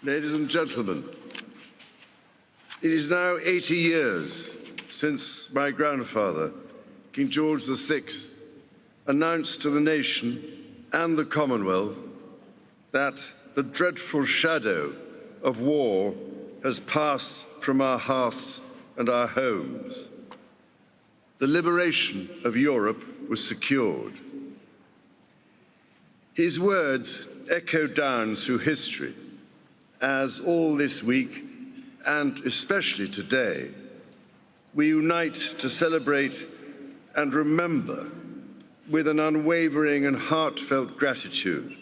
Ladies and gentlemen, it is now 80 years since my grandfather, King George VI, announced to the nation and the Commonwealth that the dreadful shadow of war has passed from our hearths and our homes. The liberation of Europe was secured. His words echo down through history as all this week, and especially today, we unite to celebrate and remember with an unwavering and heartfelt gratitude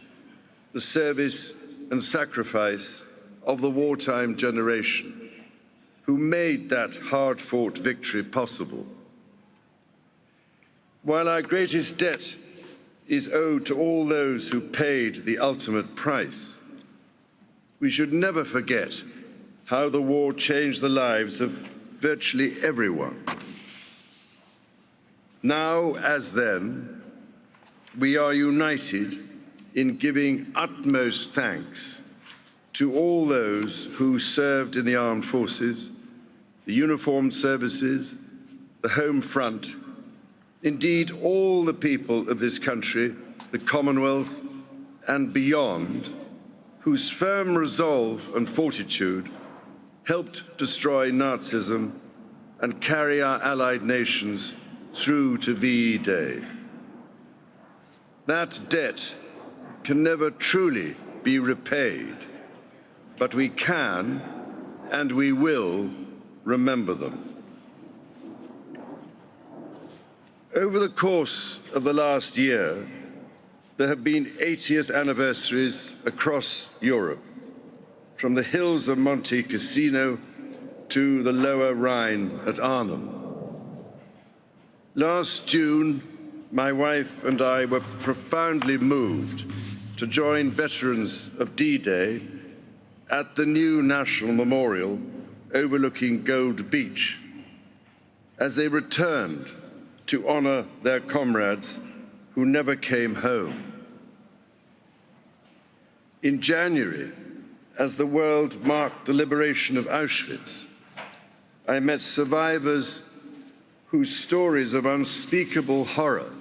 the service and sacrifice of the wartime generation who made that hard-fought victory possible. While our greatest debt is owed to all those who paid the ultimate price, we should never forget how the war changed the lives of virtually everyone. Now, as then, we are united in giving utmost thanks to all those who served in the armed forces, the uniformed services, the home front, indeed all the people of this country, the Commonwealth, and beyond, whose firm resolve and fortitude helped destroy Nazism and carry our allied nations through to VE Day. That debt can never truly be repaid, but we can and we will remember them. Over the course of the last year, there have been 80th anniversaries across Europe, from the hills of Monte Cassino to the lower Rhine at Arnhem. Last June, my wife and I were profoundly moved to join veterans of D-Day at the new National Memorial overlooking Gold Beach as they returned to honor their comrades who never came home. In January, as the world marked the liberation of Auschwitz, I met survivors whose stories of unspeakable horror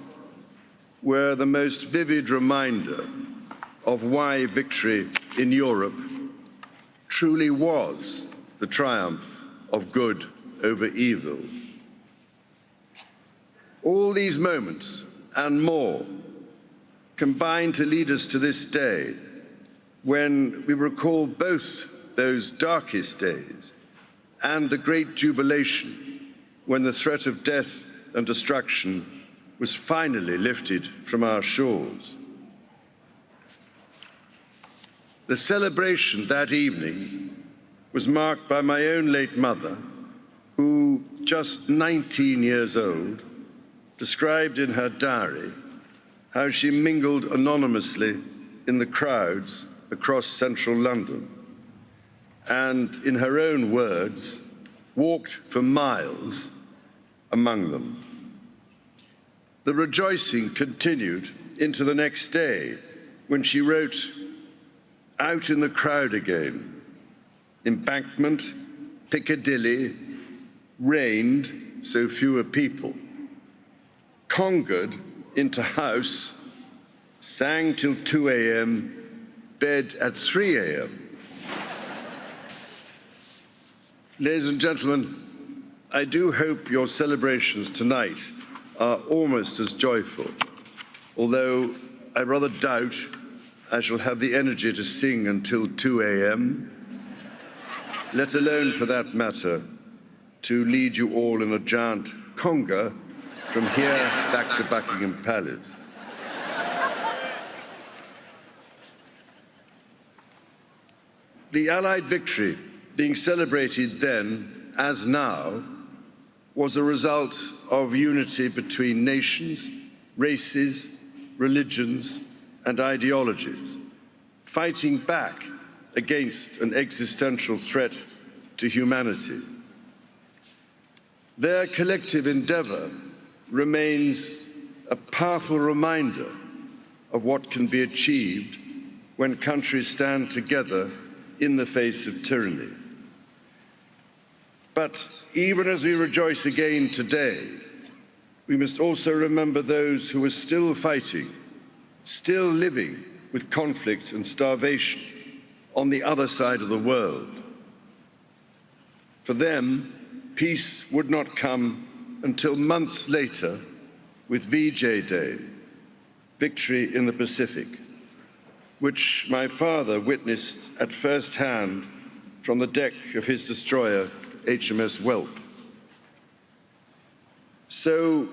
were the most vivid reminder of why victory in Europe truly was the triumph of good over evil. All these moments and more combine to lead us to this day when we recall both those darkest days and the great jubilation when the threat of death and destruction was finally lifted from our shores. The celebration that evening was marked by my own late mother, who, just 19 years old, described in her diary how she mingled anonymously in the crowds across central London and, in her own words, walked for miles among them. The rejoicing continued into the next day when she wrote, "Out in the crowd again, Embankment, Piccadilly, rained, so fewer people, congered into house, sang till 2 a.m., bed at 3 a.m. Ladies and gentlemen, I do hope your celebrations tonight are almost as joyful, although I rather doubt I shall have the energy to sing until 2 a.m., let alone, for that matter, to lead you all in a giant conga from here back to Buckingham Palace. The Allied victory being celebrated then, as now, was a result of unity between nations, races, religions, and ideologies, fighting back against an existential threat to humanity. Their collective endeavor remains a powerful reminder of what can be achieved when countries stand together in the face of tyranny. But even as we rejoice again today, we must also remember those who are still fighting, still living with conflict and starvation on the other side of the world. For them, peace would not come until months later with VJ Day, Victory in the Pacific, which my father witnessed at first hand from the deck of his destroyer, HMS Whelp. So,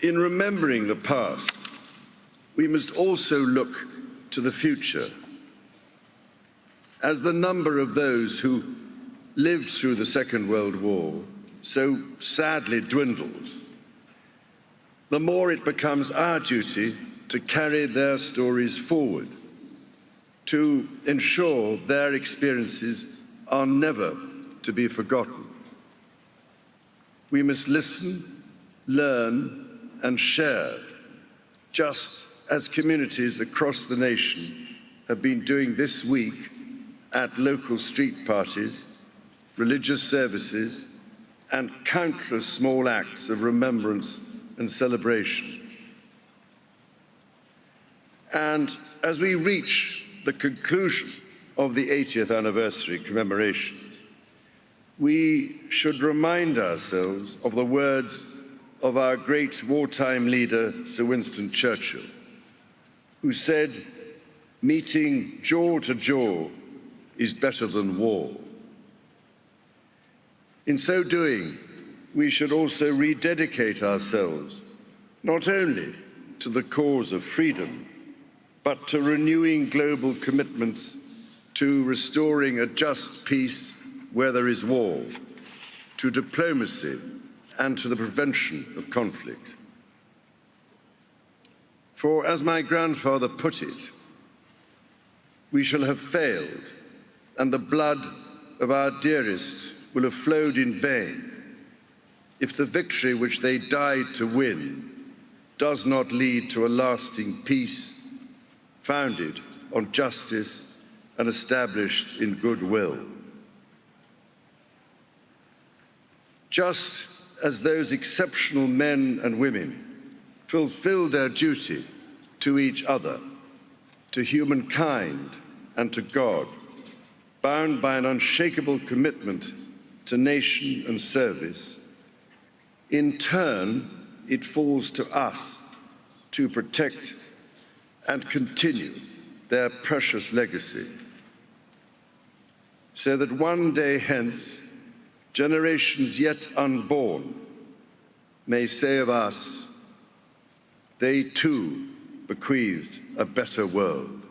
in remembering the past, we must also look to the future. As the number of those who lived through the Second World War so sadly dwindles, the more it becomes our duty to carry their stories forward, to ensure their experiences are never to be forgotten. We must listen, learn, and share, just as communities across the nation have been doing this week at local street parties, religious services, and countless small acts of remembrance and celebration. And as we reach the conclusion of the 80th anniversary commemorations, we should remind ourselves of the words of our great wartime leader, Sir Winston Churchill, who said, "Meeting jaw to jaw is better than war." In so doing, we should also rededicate ourselves not only to the cause of freedom, but to renewing global commitments to restoring a just peace where there is war, to diplomacy, and to the prevention of conflict. For, as my grandfather put it, we shall have failed, and the blood of our dearest will have flowed in vain if the victory which they died to win does not lead to a lasting peace founded on justice and established in goodwill. Just as those exceptional men and women fulfilled their duty to each other, to humankind, and to God, bound by an unshakable commitment to nation and service, in turn, it falls to us to protect and continue their precious legacy, so that one day hence, generations yet unborn may say of us, they too bequeathed a better world.